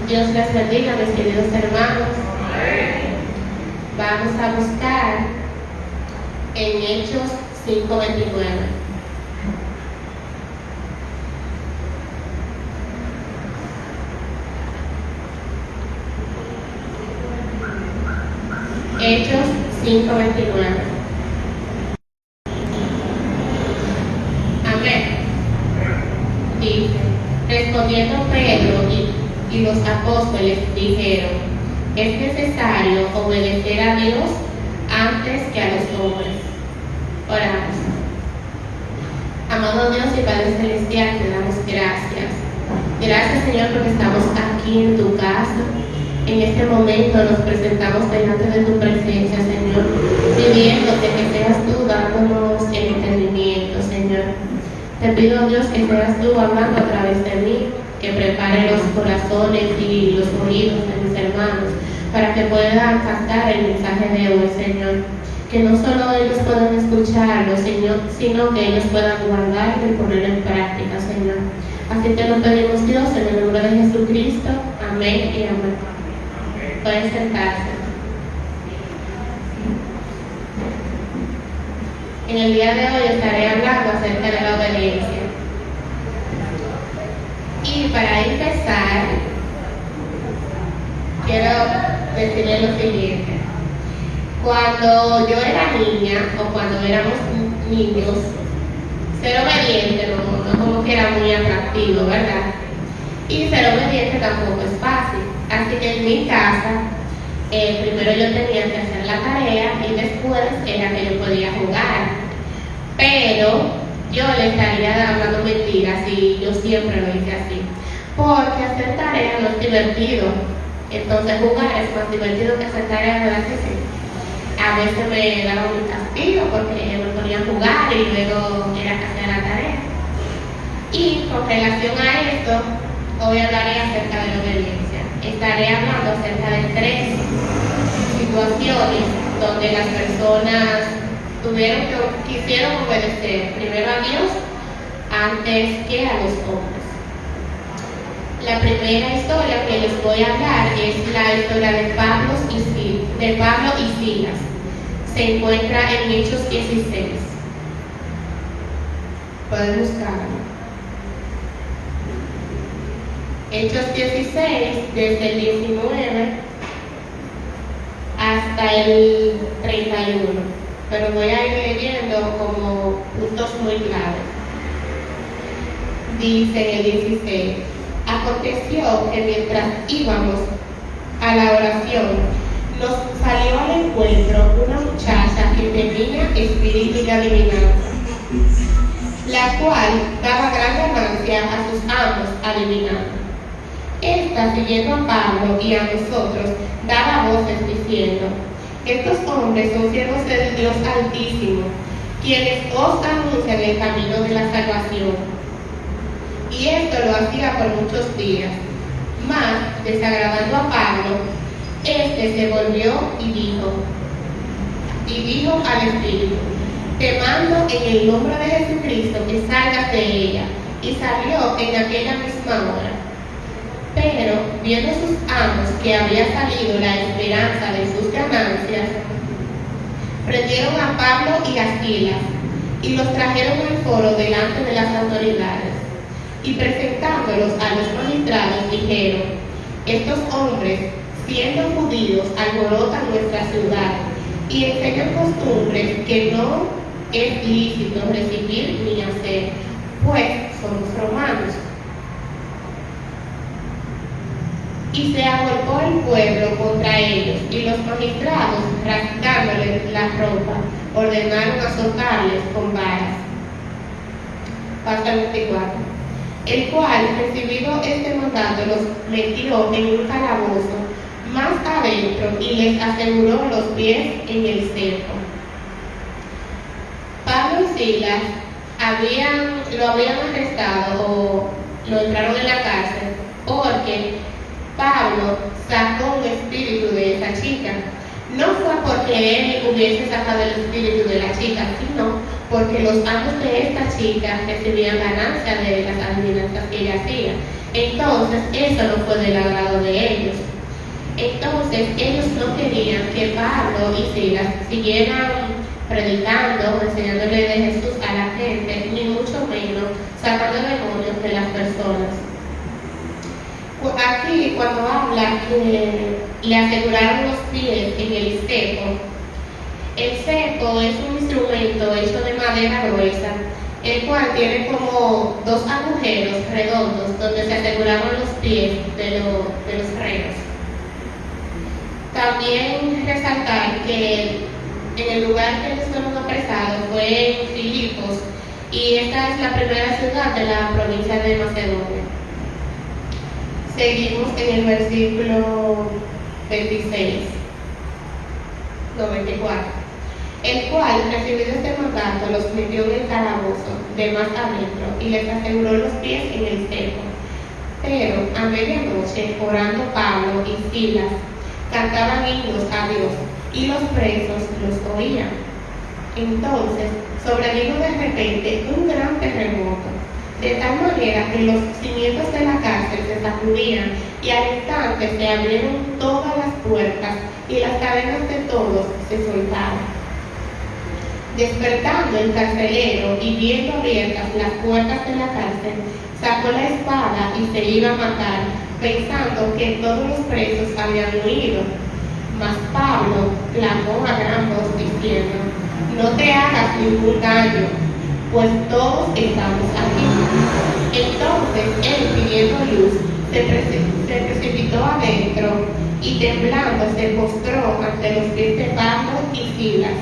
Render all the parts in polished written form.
Dios les bendiga, mis queridos hermanos. Vamos a buscar en Hechos 5:29. Hechos 5:29. Amén. Dice, respondiendo Pedro y los apóstoles dijeron, es necesario obedecer a Dios antes que a los hombres. Oramos. Amado Dios y Padre Celestial, te damos gracias. Gracias, Señor, porque estamos aquí en tu casa. En este momento nos presentamos delante de tu presencia, Señor, pidiéndote que seas tú dándonos el entendimiento, Señor. Te pido, Dios, que seas tú hablando a través de mí, que prepare los corazones y los oídos de mis hermanos para que puedan captar el mensaje de hoy, Señor. Que no solo ellos puedan escucharlo, Señor, sino que ellos puedan guardarlo y ponerlo en práctica, Señor. Así te lo pedimos, Dios, en el nombre de Jesucristo. Amén y amén. Pueden sentarse. En el día de hoy estaré hablando acerca de la obediencia. Y para empezar, quiero decirles lo siguiente. Cuando yo era niña, o cuando éramos niños, ser obediente no como que era muy atractivo, ¿verdad? Y ser obediente tampoco es fácil. Así que en mi casa, primero yo tenía que hacer la tarea y después era que yo podía jugar. Pero yo le estaría hablando mentiras y yo siempre lo hice así. Porque hacer tarea no es divertido. Entonces jugar es más divertido que hacer tarea, ¿verdad que sí? A veces me daba un castigo porque me ponía a jugar y luego era que hacer la tarea. Y con relación a esto, hoy hablaré acerca de la obediencia. Estaré hablando acerca de 3 situaciones donde las personas quisieron obedecer primero a Dios antes que a los hombres. La primera historia que les voy a hablar es la historia de Pablo y Silas. Se encuentra en Hechos 16. Pueden buscarlo. Hechos 16, desde el 19 hasta el 31. Pero voy a ir leyendo como puntos muy claves. Dice en el 16, aconteció que mientras íbamos a la oración, nos salió al encuentro una muchacha que tenía espíritu de adivinanza, la cual daba gran ganancia a sus amos adivinando. Esta, siguiendo a Pablo y a nosotros, daba voces diciendo, estos hombres son siervos del Dios Altísimo, quienes os anuncian el camino de la salvación. Y esto lo hacía por muchos días. Mas, desagradando a Pablo, este se volvió y dijo al Espíritu, te mando en el nombre de Jesucristo que salgas de ella. Y salió en aquella misma hora. Pero, viendo sus amos que había salido la esperanza de sus ganancias, prendieron a Pablo y a Silas y los trajeron al foro delante de las autoridades. Y presentándolos a los magistrados dijeron, estos hombres, siendo judíos, alborotan nuestra ciudad y enseñan costumbres que no es lícito recibir ni hacer, pues somos romanos. Y se agolpó el pueblo contra ellos, y los magistrados, rasgándoles la ropa, ordenaron azotarles con varas. Pasa el 24. El cual, recibido este mandato, los metió en un calabozo más adentro y les aseguró los pies en el cerco. Pablo y Silas lo habían arrestado o lo entraron en la cárcel porque Pablo sacó un espíritu de esa chica. No fue porque él hubiese sacado el espíritu de la chica, sino porque los amos de esta chica recibían ganancia de las adivinanzas que ella hacía. Entonces, eso no fue del agrado de ellos. Entonces, ellos no querían que Pablo y Silas siguieran predicando, enseñándole de Jesús a la gente, ni mucho menos sacando demonios de las personas. Aquí, cuando habla que le aseguraron los pies en el cepo es un instrumento hecho de madera gruesa, el cual tiene como dos agujeros redondos donde se aseguraban los pies de los renos. También resaltar que en el lugar que ellos fueron apresados fue en Filipos, y esta es la primera ciudad de la provincia de Macedonia. Seguimos en el versículo 24. El cual, recibido este mandato, los metió en el calabozo de más adentro y les aseguró los pies en el cepo. Pero a medianoche, orando Pablo y Silas, cantaban himnos a Dios, y los presos los oían. Entonces sobrevino de repente un gran terremoto, de tal manera que los cimientos de la cárcel se sacudían, y al instante se abrieron todas las puertas y las cadenas de todos se soltaron. Despertando el carcelero y viendo abiertas las puertas de la cárcel, sacó la espada y se iba a matar, pensando que todos los presos habían huido. Mas Pablo clamó a gran voz diciendo: no te hagas ningún daño, pues todos estamos aquí. Entonces él, pidiendo luz, se precipitó adentro y temblando se postró ante los pies de Pablo y Silas.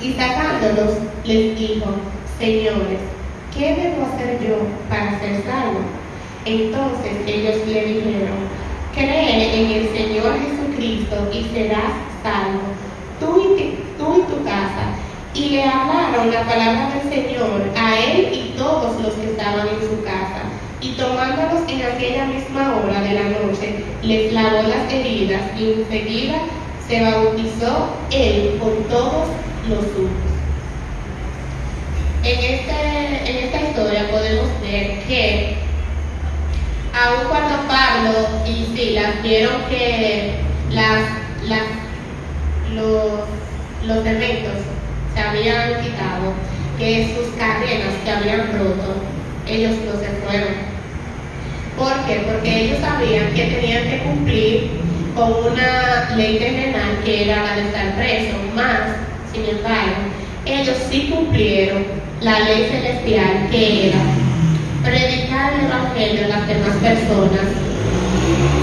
Y sacándolos les dijo: señores, ¿qué debo hacer yo para ser salvo? Entonces ellos le dijeron: cree en el Señor Jesucristo y serás salvo, tú y tu casa. Y le hablaron la palabra del Señor a él y todos los que estaban en su casa. Y tomándolos en aquella misma hora de la noche, les lavó las heridas, y enseguida se bautizó él con todos los suyos. En esta historia podemos ver que aun cuando Pablo y Silas vieron que los eventos se habían quitado, que sus cadenas se habían roto, ellos no se fueron. ¿Por qué? Porque ellos sabían que tenían que cumplir con una ley terrenal que era la de estar preso, más, sin embargo, ellos sí cumplieron la ley celestial, que era predicar el evangelio a las demás personas,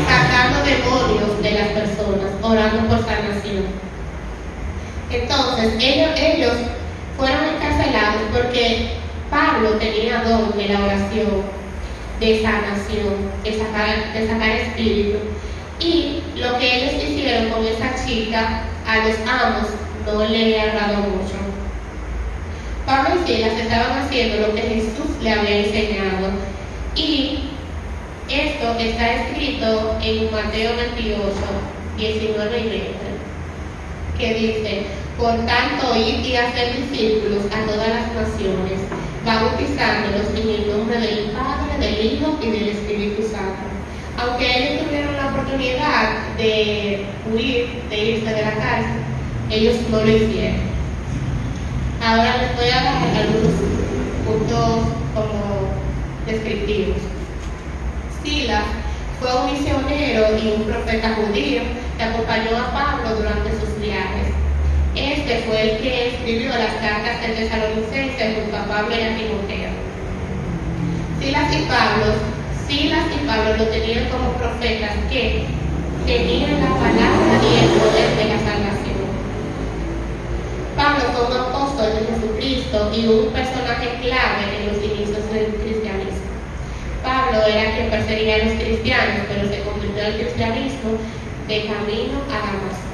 sacando demonios de las personas, orando por sanación. Entonces ellos fueron encarcelados porque Pablo tenía don de la oración, de sanación, de sacar espíritu, y lo que ellos hicieron con esa chica a los amos no le agradó mucho. Pablo y Silas estaban haciendo lo que Jesús le había enseñado, y esto está escrito en Mateo 28, 19 y 20, que dice: por tanto, id y hacer discípulos a todas las naciones, bautizándolos en el nombre del Padre, del Hijo y del Espíritu Santo. Aunque ellos tuvieron la oportunidad de huir, de irse de la cárcel, ellos no lo hicieron. Ahora les voy a dar algunos puntos como descriptivos. Silas fue un misionero y un profeta judío que acompañó a Pablo durante sus viajes. Este fue el que escribió las cartas de Tesalonicenses junto a Pablo y a Timoteo. Silas y Pablo lo tenían como profetas que tenían la palabra y el poder de la salvación. Pablo fue un apóstol de Jesucristo y un personaje clave en los inicios del cristianismo. Pablo era quien perseguía a los cristianos, pero se convirtió al cristianismo de camino a Damasco.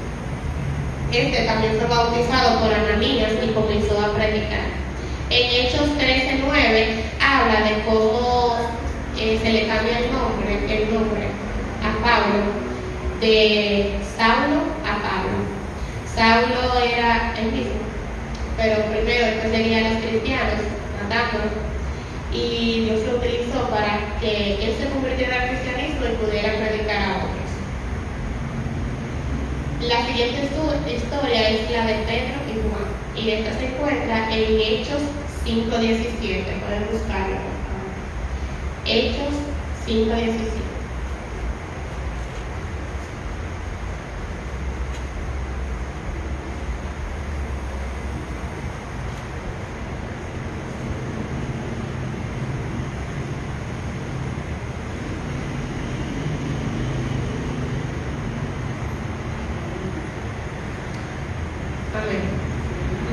Este también fue bautizado por Ananías y comenzó a predicar. En Hechos 13:9 habla de cómo se le cambia el nombre a Pablo, de Saulo a Pablo. Saulo era el mismo. pero primero él perseguía a los cristianos, matándolos, y Dios lo utilizó para que él se convirtiera al cristianismo y pudiera predicar a otros. La siguiente historia es la de Pedro y Juan, y esta se encuentra en Hechos 5:17, pueden buscarla, por favor. Hechos 5:17.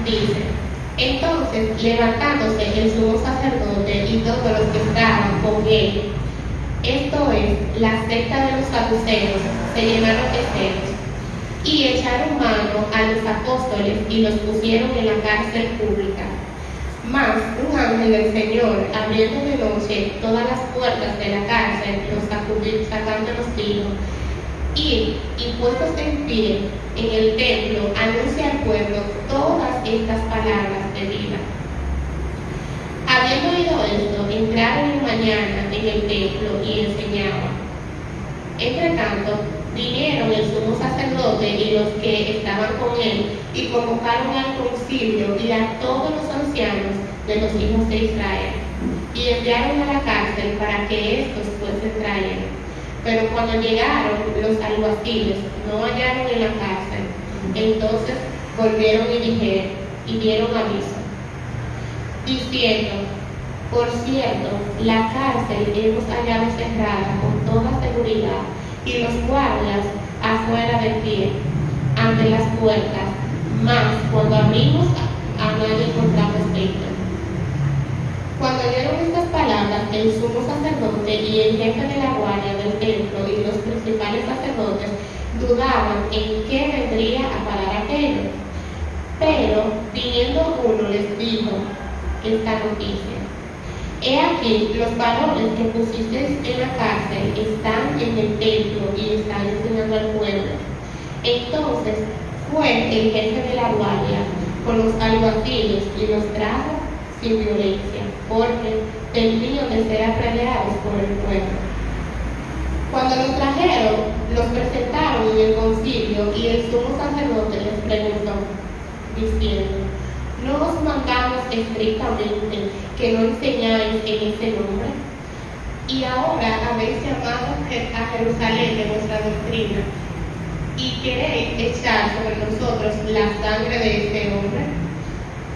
Dice, entonces levantándose el sumo sacerdote y todos los que estaban con él, esto es, la secta de los saduceos, se llenaron de celos y echaron mano a los apóstoles y los pusieron en la cárcel pública. Mas un ángel del Señor, abriendo de noche todas las puertas de la cárcel, los sacudió, sacándolos, dijo, y puestos en pie en el templo, anuncia al pueblo todas estas palabras de vida. Habiendo oído esto, entraron en mañana en el templo y enseñaban. Entre tanto, vinieron el sumo sacerdote y los que estaban con él, y convocaron al concilio y a todos los ancianos de los hijos de Israel, y enviaron a la cárcel para que éstos fuesen traídos. Pero cuando llegaron los alguaciles, no hallaron en la cárcel. Entonces volvieron y dieron aviso, diciendo, por cierto, la cárcel hemos hallado cerrada con toda seguridad, y los guardias afuera de pie, ante las puertas, mas cuando abrimos a nadie encontramos dentro. Cuando oyeron estas palabras, el sumo sacerdote y el jefe de la guardia del templo y los principales sacerdotes dudaban en qué vendría a parar aquello. Pero, viniendo uno, les dijo esta noticia: he aquí, los varones que pusisteis en la cárcel están en el templo y están enseñando al pueblo. Entonces fue el jefe de la guardia con los alguaciles y los trajo sin violencia, porque temían de ser apedreados por el pueblo. Cuando los trajeron, los presentaron en el concilio, y el sumo sacerdote les preguntó, diciendo, ¿no os mandamos estrictamente que no enseñáis en ese nombre? Y ahora habéis llamado a Jerusalén de vuestra doctrina, y queréis echar sobre nosotros la sangre de ese hombre.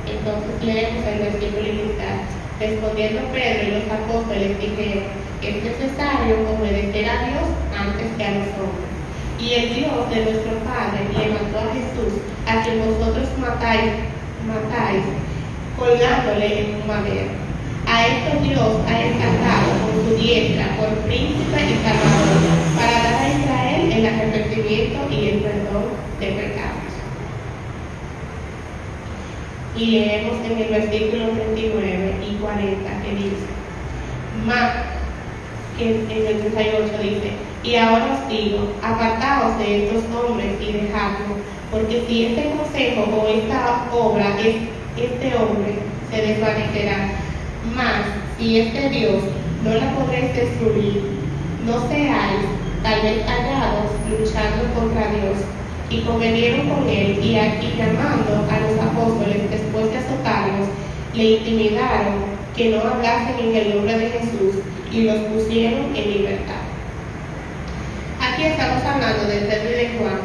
Entonces leemos el versículo inicial. Respondiendo Pedro y los apóstoles dijeron, es necesario obedecer a Dios antes que a los hombres. Y el Dios de nuestro Padre levantó a Jesús, a quien vosotros matáis, colgándole en un madero. A esto Dios ha exaltado con su diestra por príncipe y salvador, para dar a Israel el arrepentimiento y el perdón de pecados. Y leemos en el versículo 39 y 40 que dice, que en el 38 dice, y ahora os digo, apartaos de estos hombres y dejadlos, porque si este consejo o esta obra es este hombre, se desvanecerá. Mas si este Dios, no la podréis destruir. No seáis tal vez hallados luchando contra Dios. Y convinieron con él, y llamando a los apóstoles después de azotarlos, le intimidaron que no hablasen en el nombre de Jesús, y los pusieron en libertad. Aquí estamos hablando de Pedro y de Juan.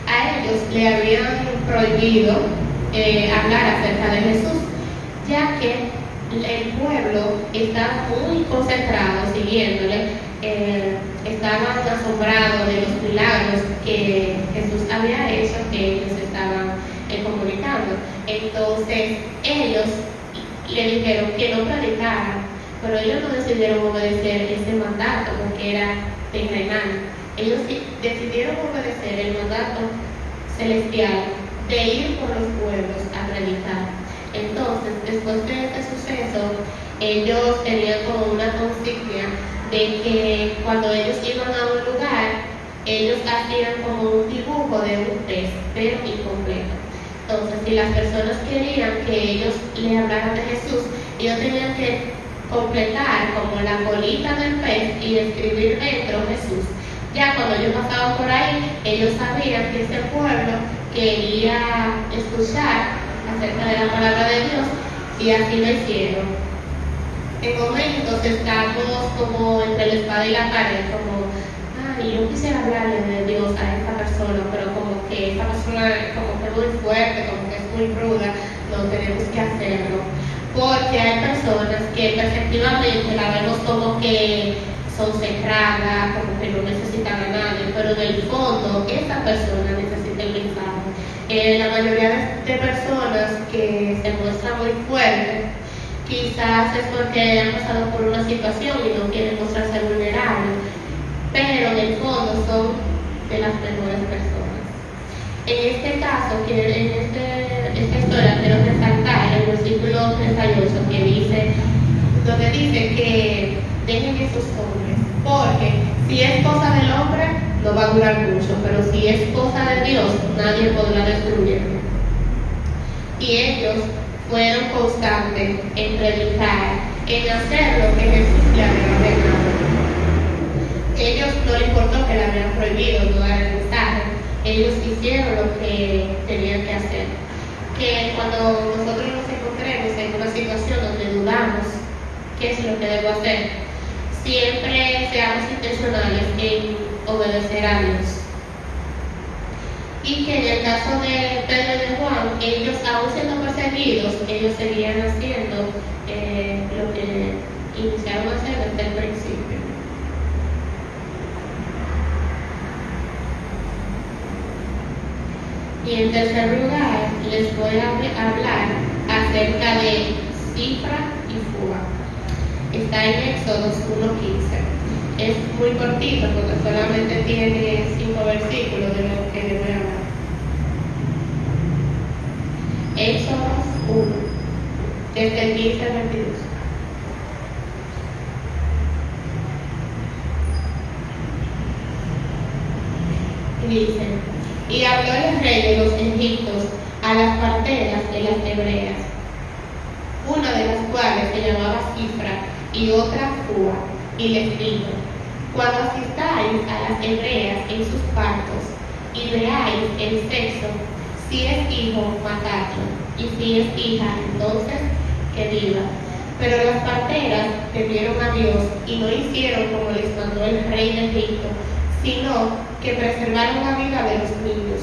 A ellos le habían prohibido hablar acerca de Jesús, ya que el pueblo estaba muy concentrado siguiéndole, estaban asombrados de los milagros que Jesús había hecho, que ellos estaban comunicando. Entonces ellos le dijeron que no predicaran, pero ellos no decidieron obedecer ese mandato porque era terrenal. Ellos decidieron obedecer el mandato celestial de ir por los pueblos a predicar. Entonces, después de este suceso, ellos tenían como una consigna de que cuando ellos iban a un lugar, ellos hacían como un dibujo de un pez, pero incompleto. Entonces, si las personas querían que ellos le hablaran de Jesús, ellos tenían que completar como la colita del pez y escribir dentro Jesús. Ya cuando ellos pasaban por ahí, ellos sabían que ese pueblo quería escuchar acerca de la palabra de Dios y así lo hicieron. En momentos estamos como entre la espada y la pared, como, ay, yo quisiera hablarle de Dios a esta persona, pero como que esta persona como que es muy fuerte, como que es muy ruda, no tenemos que hacerlo. Porque hay personas que perceptivamente la vemos como que son cerradas, como que no necesitan a nadie, pero en el fondo esa persona necesita el mensaje. La mayoría de personas que se muestran muy fuertes, quizás es porque han pasado por una situación y no quieren mostrarse vulnerables, pero en el fondo son de las mejores personas. En este caso, esta historia quiero resaltar el versículo 38 que dice, donde dice que dejen esos hombres, porque si es cosa del hombre no va a durar mucho, pero si es cosa de Dios nadie podrá destruirlo. Y ellos fueron constantes en predicar, en hacer lo que Jesús le había ordenado. Ellos no les importó que le habían prohibido no dar el mensaje, ellos hicieron lo que tenían que hacer. Que cuando nosotros nos encontremos en una situación donde dudamos qué es lo que debo hacer, siempre seamos intencionales en obedecer a Dios. Y que en el caso de Pedro y de Juan, ellos aún siendo perseguidos, ellos seguían haciendo lo que iniciaron a hacer desde el principio. Y en tercer lugar, les voy a hablar acerca de cifra y fuga. Está en Éxodo 1:15. Es muy cortito porque solamente tiene 5 versículos de lo que les voy a hablar. Éxodo 1, desde el 15 al 22. Y dice, y habló el rey de los egipcios a las parteras de las hebreas, una de las cuales se llamaba Cifra y otra Fua, y les dijo, cuando asistáis a las hebreas en sus partos y veáis el sexo, si es hijo, matadlo, y si es hija, entonces que viva. Pero las parteras temieron a Dios y no hicieron como les mandó el rey de Egipto, sino que preservaron la vida de los niños.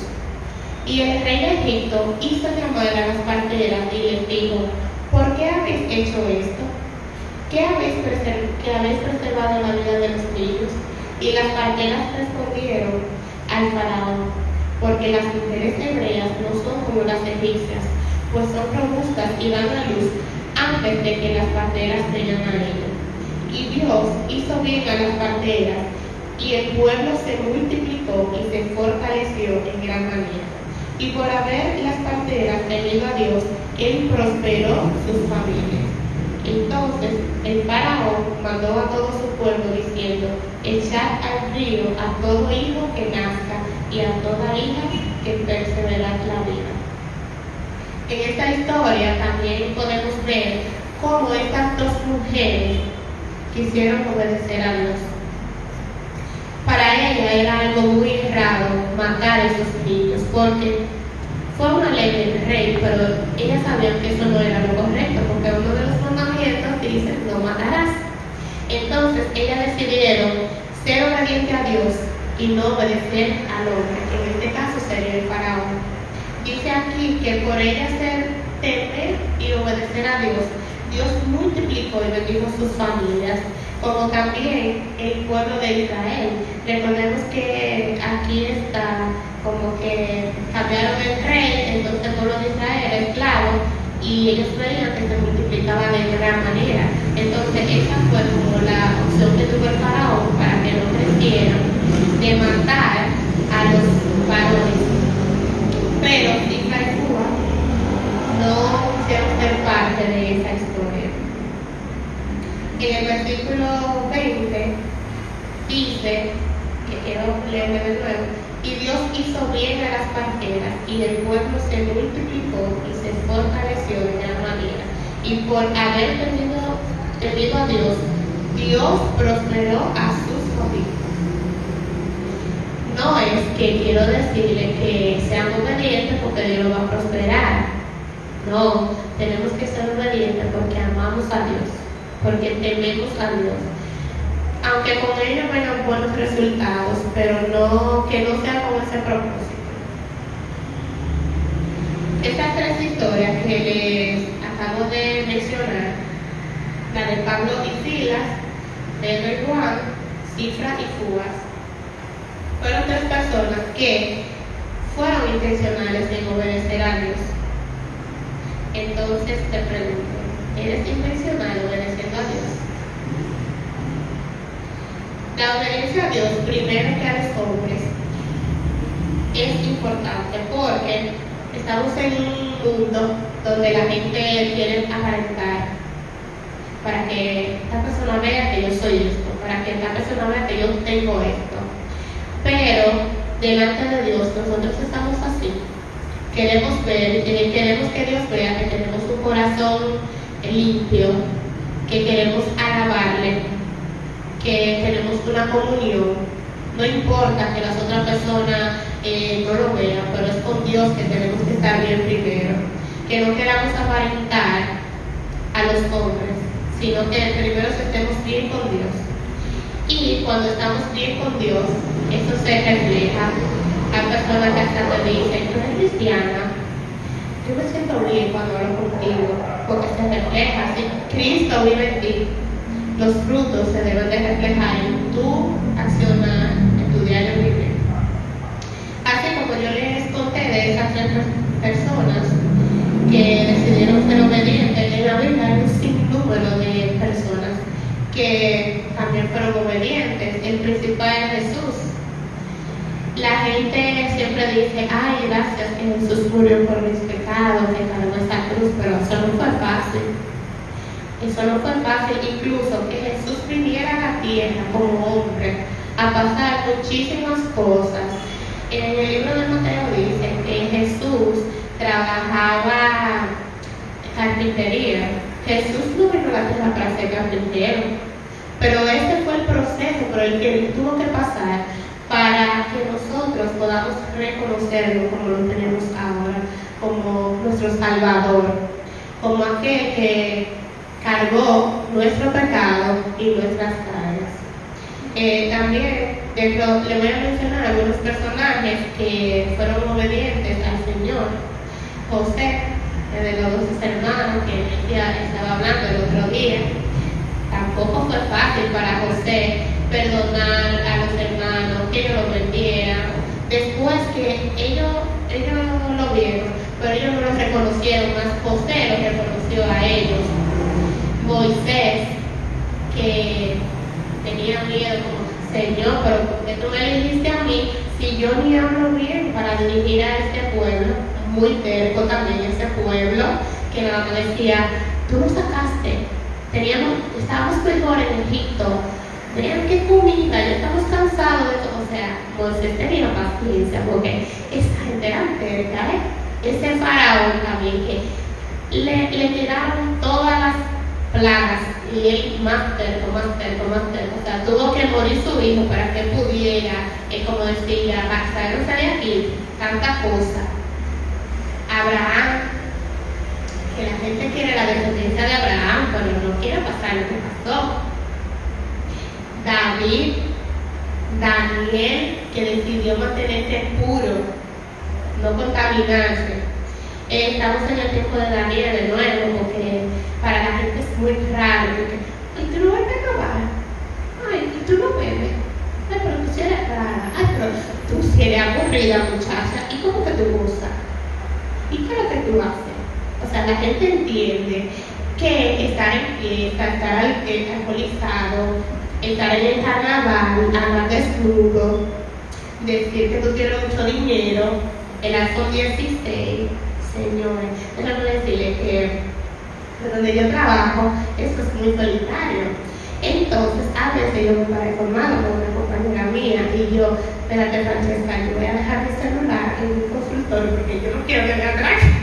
Y el rey de Egipto hizo llamar a las parteras y les dijo, ¿por qué habéis hecho esto? ¿Que habéis preservado la vida de los niños? Y las parteras respondieron al faraón, porque las mujeres hebreas no son como las egipcias, pues son robustas y dan a luz antes de que las parteras tengan a ellos. Y Dios hizo bien a las parteras, y el pueblo se multiplicó y se fortaleció en gran manera. Y por haber las parteras temido a Dios, él prosperó sus familias. Entonces el faraón mandó a todo su pueblo diciendo, echad al río a todo hijo que nazca y a toda hija que perseverad la vida. En esta historia también podemos ver cómo estas dos mujeres quisieron obedecer a Dios. Para ella era algo muy errado matar a esos niños, porque fue una ley del rey, pero ellas sabían que eso no era lo correcto, porque uno de los mandamientos dice, no matarás. Entonces ellas decidieron ser obedientes a Dios y no obedecer al hombre, que en este caso sería el faraón. Dice aquí que por ellas temer y obedecer a Dios, Dios multiplicó y bendijo sus familias, como también el pueblo de Israel. Recordemos que aquí está como que cambiaron el rey, entonces el pueblo de Israel era esclavo y ellos veían que se multiplicaba de gran manera. Entonces esa fue como la opción que tuvo el faraón para que no crecieran, de matar a los varones. Pero Cifra y Fua no quisieron ser parte de esa historia. En el versículo 20 dice, que quiero leerme de nuevo, Y Dios hizo bien a las parteras, y el pueblo se multiplicó y se fortaleció de gran manera. Y por haber temido a Dios, Dios prosperó a sus obispos. No es que quiero decirle que sean obedientes porque Dios los va a prosperar. No, tenemos que ser obedientes porque amamos a Dios, porque tememos a Dios. Aunque con ellos vengan buenos resultados, pero no, que no sea con ese propósito. Estas tres historias que les acabo de mencionar, la de Pablo y Silas, Pedro y Juan, Cifra y Fugas, fueron tres personas que fueron intencionales en obedecer a Dios. Entonces te pregunto, ¿eres intencional obedeciendo a Dios? La obediencia a Dios, primero que a los hombres, es importante porque estamos en un mundo donde la gente quiere aparentar para que esta persona vea que yo soy esto, para que esta persona vea que yo tengo esto. Pero delante de Dios nosotros estamos así. Queremos ver, queremos que Dios vea que tenemos un corazón limpio, que queremos alabarle, que tenemos una comunión. No importa que las otras personas no lo vean, pero es con Dios que tenemos que estar bien primero. Que no queramos aparentar a los hombres, sino que primero estemos bien con Dios. Y cuando estamos bien con Dios, eso se refleja. Hay personas que hasta te dicen, tú eres cristiana, yo me siento bien cuando hablo contigo, porque se refleja. Si Cristo vive en ti, los frutos se deben de reflejar en tu accionar, en tu diario vivir. Así como yo les conté de esas tres personas que decidieron ser obedientes, en la Biblia hay un sinnúmero de personas que también fueron obedientes. El principal es Jesús. La gente siempre dice, ay, gracias que Jesús murió por mis pecados, que cargó esa cruz, pero eso no fue fácil. Eso no fue fácil, incluso que Jesús viniera a la tierra como hombre, a pasar muchísimas cosas. En el libro de Mateo dice que Jesús trabajaba carpintería. Jesús no vino a la tierra para ser carpintero, pero este fue el proceso por el que él tuvo que pasar para que nosotros podamos reconocerlo como lo tenemos ahora, como nuestro Salvador, como aquel que cargó nuestro pecado y nuestras cargas. También le voy a mencionar algunos personajes que fueron obedientes al Señor. José, de los 12 hermanos que ya estaba hablando el otro día, tampoco fue fácil para José perdonar a los hermanos, que ellos lo vendieran. Después que ellos lo vieron, pero ellos no lo reconocieron, más José lo reconoció a ellos. Moisés, que tenía miedo, como, Señor, pero ¿por qué tú me elegiste a mí si yo ni hablo bien para dirigir a este pueblo? Muy terco también ese pueblo, que nada más decía, tú nos sacaste, estábamos mejor en Egipto, vean qué comida, ya estamos cansados de todo. O sea, Moisés tenía paciencia porque esa gente era terca, ese faraón también que le tiraron todas las plagas y él más terco. O sea, tuvo que morir su hijo para que pudiera, como decía, sacarse de aquí, tanta cosa. Abraham, que la gente quiere la descendencia de Abraham, pero no quiere pasar lo que pasó. David, Daniel, que decidió mantenerse puro, no contaminarse. Estamos en el tiempo de Daniel de nuevo, porque para la gente es muy raro. Ay, tú no vas a robar. Ay, y tú no bebes. Ay, pero tú sí eres rara. Ay, pero tú sí eres aburrida, muchacha. ¿Y cómo que tú gozas? ¿Y qué es lo que tú haces? O sea, la gente entiende que estar en fiesta, estar alcoholizado, estar en el carnaval, andar desnudo, decir que tú tienes mucho dinero, el iPhone 16, señores, déjame decirles que de donde yo trabajo, esto es muy solitario. Entonces, a veces yo me paré formado con una compañera mía y yo, espérate, Francesca, yo voy a dejar mi celular en mi consultorio porque yo no quiero que me atraquen.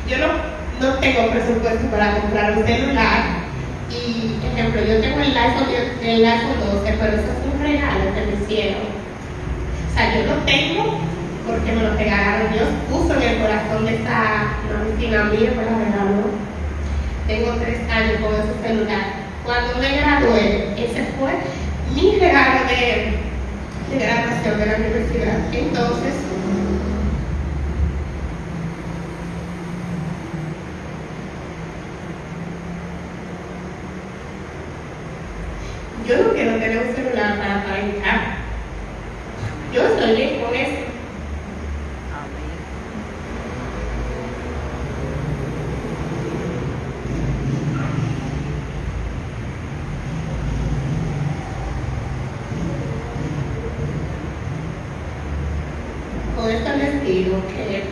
Yo no tengo presupuesto para comprar un celular. Y, ejemplo, yo tengo el iPhone 12, pero eso es un regalo que me hicieron. O sea, yo lo tengo porque me lo regalaron. Dios puso en el corazón de esta vecina mía, me lo regaló. Tengo 3 años con ese celular. Cuando me gradué, ese fue mi regalo de graduación de la universidad. Entonces, yo no quiero tener un celular para aparentar. Yo estoy bien con eso. Con esto les digo que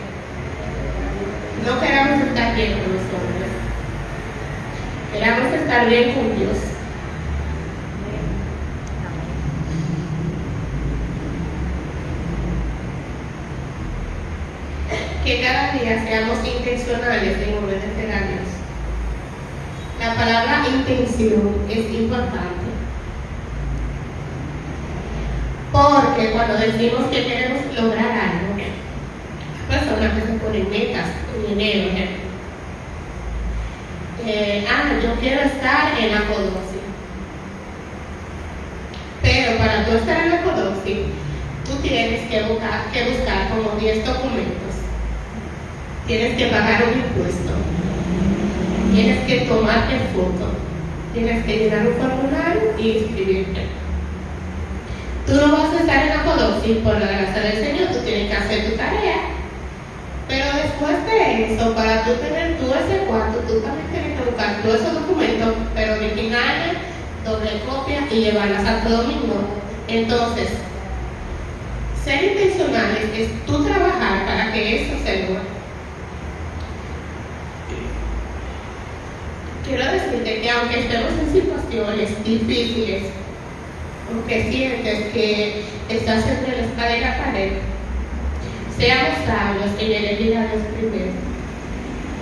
no queramos estar bien con los hombres. Queramos estar bien con Dios. Que cada día seamos intencionales en obedecer a Dios. La palabra intención es importante. Porque cuando decimos que queremos lograr algo, personas que se ponen metas en enero, yo quiero estar en la CODOSI. Pero para tú estar en la CODOSI, tú tienes que buscar como 10 documentos. Tienes que pagar un impuesto, tienes que tomarte foto, tienes que llenar un formulario y inscribirte. Tú no vas a estar en la CODOSI por la gracia del Señor, tú tienes que hacer tu tarea. Pero después de eso, para tú tener tú ese cuarto, tú también tienes que buscar todos esos documentos, pero originales, doble copia y llevarlas a Santo Domingo. Entonces, ser intencionales es tú trabajar para que eso se logre. Quiero decirte que aunque estemos en situaciones difíciles, aunque sientes que estás entre la espada y la pared, seamos sabios en elegir a Dios primero.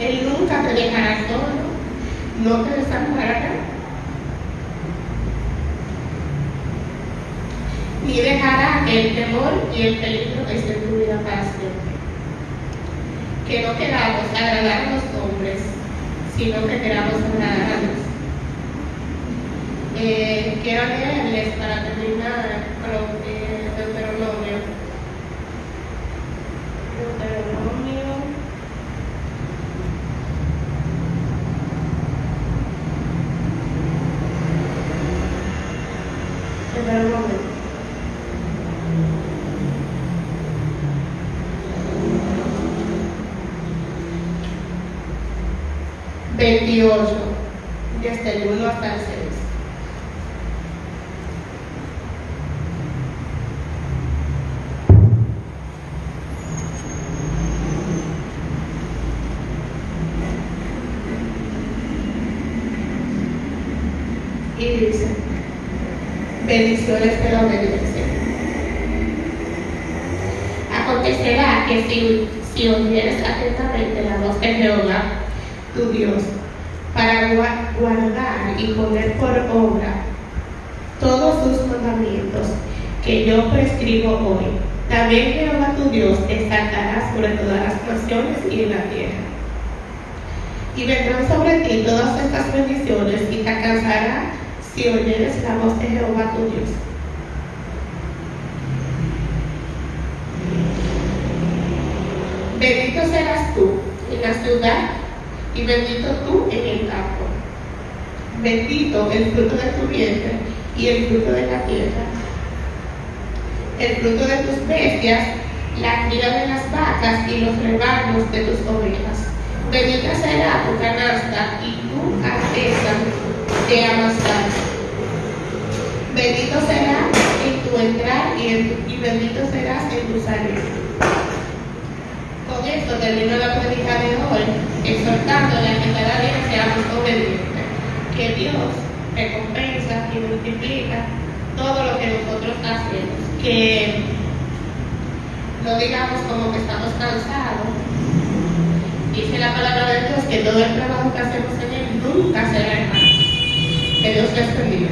Él nunca te dejará solo, no te desamparará, ni dejará que el temor y el peligro estén en tu vida para siempre. Que no queramos agradar a los hombres, sino que queramos agradar a Dios. Quiero leerles para terminar Deuteronomio. Deuteronomio 28, desde el 1 hasta el 6. Y dice, bendiciones de la obediencia. Acontecerá que si oyeres atentamente la voz de Jehová, tu Dios, para guardar y poner por obra todos sus mandamientos que yo prescribo hoy, también Jehová tu Dios te exaltará sobre todas las naciones y en la tierra. Y vendrán sobre ti todas estas bendiciones y te alcanzará si oyeres la voz de Jehová tu Dios. Bendito serás tú en la ciudad y bendito tú en el campo. Bendito el fruto de tu vientre y el fruto de la tierra, el fruto de tus bestias, la cría de las vacas y los rebaños de tus ovejas. Bendita será tu canasta y tu arteza de amasar. Bendito será en tu entrar y bendito serás en tu salir. Con esto termino la prédica de hoy, exhortándole a que cada día seamos obedientes. Que Dios recompensa y multiplica todo lo que nosotros hacemos. Que no digamos como que estamos cansados. Dice la palabra de Dios que todo el trabajo que hacemos en Él nunca será en vano. Que Dios les bendiga.